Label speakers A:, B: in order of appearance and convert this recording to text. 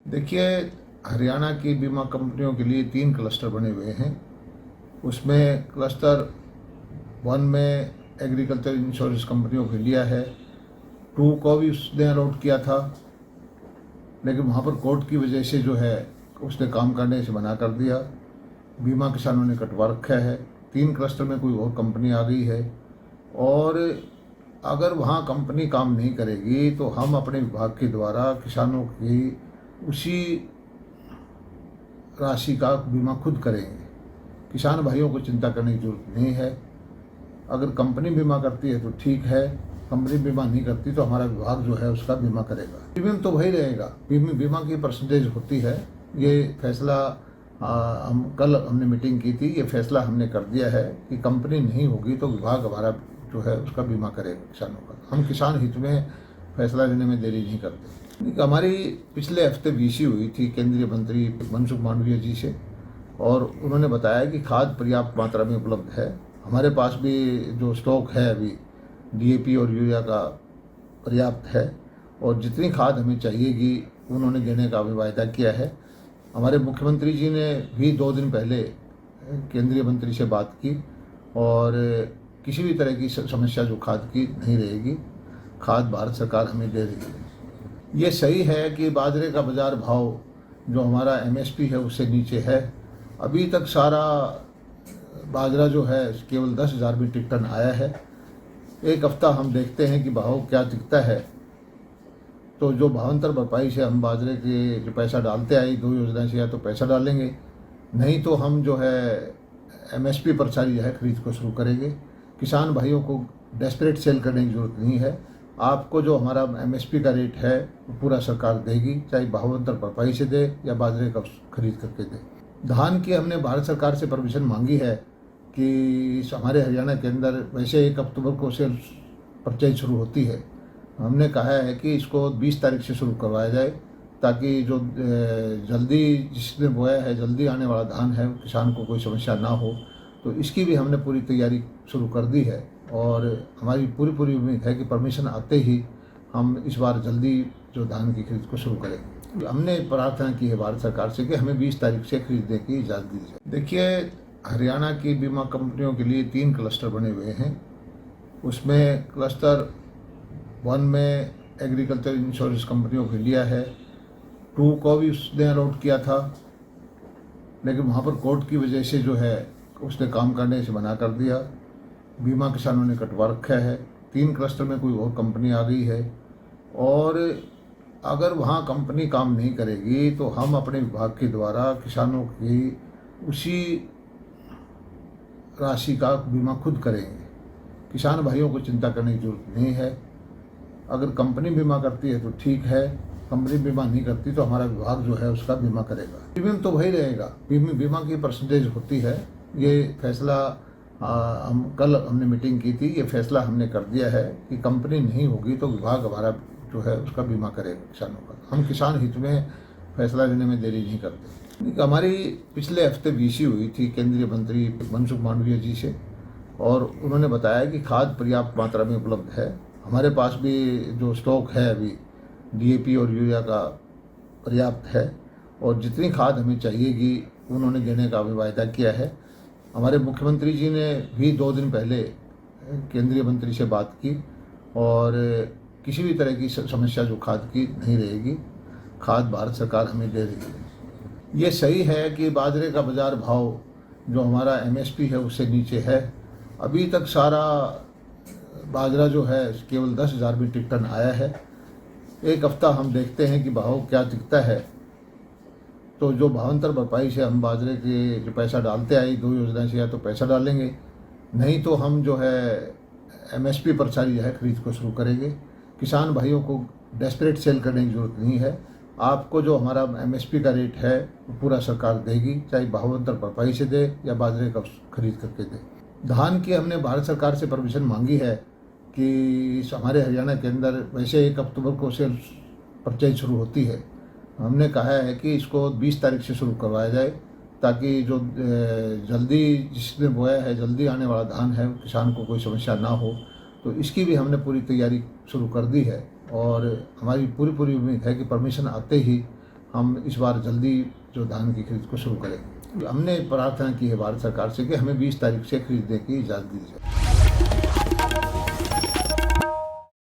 A: देखिए, हरियाणा की बीमा कंपनियों के लिए 3 क्लस्टर बने हुए हैं। उसमें क्लस्टर 1 में agriculture insurance company of India है। 2 को भी उसने अलॉट किया था, लेकिन वहाँ पर कोर्ट की वजह से जो है उसने काम करने से मना कर दिया। बीमा किसानों ने कटवा रखा है। 3 क्लस्टर में कोई और कंपनी आ गई है, और अगर वहाँ कंपनी काम नहीं करेगी तो हम अपने विभाग के द्वारा किसानों की उसी राशि का बीमा खुद करेंगे। किसान भाइयों को चिंता करने की जरूरत नहीं है। अगर कंपनी बीमा करती है तो ठीक है, कंपनी बीमा नहीं करती तो हमारा विभाग जो है उसका बीमा करेगा। प्रीमियम तो वही रहेगा। बीमा की परसेंटेज होती है। ये फैसला हम कल हमने मीटिंग की थी, ये फैसला हमने कर दिया है कि कंपनी नहीं होगी तो विभाग हमारा जो है उसका बीमा करेगा किसानों का। हम किसान हित में फैसला लेने में देरी नहीं करते। हमारी पिछले हफ्ते वीसी हुई थी केंद्रीय मंत्री मनसुख मांडविया जी से, और उन्होंने बताया कि खाद पर्याप्त मात्रा में उपलब्ध है। हमारे पास भी जो स्टॉक है अभी डीएपी और यूरिया का पर्याप्त है, और जितनी खाद हमें चाहिएगी उन्होंने देने का भी वायदा किया है। हमारे मुख्यमंत्री जी ने भी 2 दिन पहले केंद्रीय मंत्री से बात की, और किसी भी तरह की समस्या जो खाद की नहीं रहेगी। खाद भारत सरकार हमें दे रही है। ये सही है कि बाजरे का बाज़ार भाव जो हमारा एमएसपी है उससे नीचे है। अभी तक सारा बाजरा जो है केवल 10,000 मीट्रिक टन आया है। एक हफ्ता हम देखते हैं कि भाव क्या दिखता है, तो जो भावांतर भरपाई से हम बाजरे के जो पैसा डालते आए 2 योजना से, या तो पैसा डालेंगे, नहीं तो हम जो है एमएसपी पर सारी जो है खरीद को शुरू करेंगे। किसान भाइयों को डेस्परेट सेल करने की जरूरत नहीं है। आपको जो हमारा एमएसपी का रेट है वो पूरा सरकार देगी, चाहे भावांतर भरपाई से दे या बाजरे का खरीद करके दे। धान की हमने भारत सरकार से परमिशन मांगी है कि हमारे हरियाणा के अंदर वैसे 1 अक्टूबर को सेल परचेज शुरू होती है। हमने कहा है कि इसको 20 तारीख से शुरू करवाया जाए, ताकि जो जल्दी जिसने बोया है, जल्दी आने वाला धान है, किसान को कोई समस्या ना हो। तो इसकी भी हमने पूरी तैयारी शुरू कर दी है, और हमारी पूरी उम्मीद है कि परमिशन आते ही हम इस बार जल्दी जो धान की खरीद को शुरू करेंगे। हमने प्रार्थना की है भारत सरकार से कि हमें 20 तारीख से खरीदने की इजाज़त दी जाए। देखिए, हरियाणा की बीमा कंपनियों के लिए 3 क्लस्टर बने हुए हैं। उसमें क्लस्टर 1 में agriculture insurance company of India है। 2 को भी उसने अलॉट किया था, लेकिन वहाँ पर कोर्ट की वजह से जो है उसने काम करने से मना कर दिया। बीमा किसानों ने कटवा रखा है। 3 क्लस्टर में कोई और कंपनी आ गई है, और अगर वहाँ कंपनी काम नहीं करेगी तो हम अपने विभाग के द्वारा किसानों की उसी राशि का बीमा खुद करेंगे। किसान भाइयों को चिंता करने की जरूरत नहीं है। अगर कंपनी बीमा करती है तो ठीक है, कंपनी बीमा नहीं करती तो हमारा विभाग जो है उसका बीमा करेगा। प्रीमियम तो वही रहेगा। बीमा की परसेंटेज होती है। ये फैसला हम कल हमने मीटिंग की थी, ये फैसला हमने कर दिया है कि कंपनी नहीं होगी तो विभाग हमारा जो है उसका बीमा करेगा किसानों का। हम किसान हित में फैसला लेने में देरी नहीं करते। हमारी पिछले हफ्ते वीसी हुई थी केंद्रीय मंत्री मनसुख मांडविया जी से, और उन्होंने बताया कि खाद पर्याप्त मात्रा में उपलब्ध है। हमारे पास भी जो स्टॉक है अभी डीएपी और यूरिया का पर्याप्त है, और जितनी खाद हमें चाहिएगी उन्होंने देने का भी वायदा किया है। हमारे मुख्यमंत्री जी ने भी 2 दिन पहले केंद्रीय मंत्री से बात की, और किसी भी तरह की समस्या जो खाद की नहीं रहेगी। खाद भारत सरकार हमें दे रही है। ये सही है कि बाजरे का बाज़ार भाव जो हमारा एमएसपी है उससे नीचे है। अभी तक सारा बाजरा जो है केवल 10,000 मीट्रिक टन आया है। एक हफ्ता हम देखते हैं कि भाव क्या दिखता है, तो जो भावांतर भरपाई से हम बाजरे के जो पैसा डालते आए 2 योजना से, या तो पैसा डालेंगे, नहीं तो हम जो है एमएसपी पर सारी जो है खरीद को शुरू करेंगे। किसान भाइयों को डेस्परेट सेल करने की जरूरत नहीं है। आपको जो हमारा एमएसपी का रेट है वो पूरा सरकार देगी, चाहे भावांतर भरपाई से दे या बाजरे का खरीद करके दे। धान की हमने भारत सरकार से परमिशन मांगी है कि हमारे हरियाणा के अंदर वैसे 1 अक्टूबर को सेल परचेज शुरू होती है। हमने कहा है कि इसको 20 तारीख से शुरू करवाया जाए, ताकि जो जल्दी जिसने बोया है, जल्दी आने वाला धान है, किसान को कोई समस्या ना हो। तो इसकी भी हमने पूरी तैयारी शुरू कर दी है, और हमारी पूरी उम्मीद है कि परमिशन आते ही हम इस बार जल्दी जो धान की खरीद को शुरू करेंगे। हमने प्रार्थना की है भारत सरकार से कि हमें 20 तारीख से खरीदने की इजाज़त दी जाए।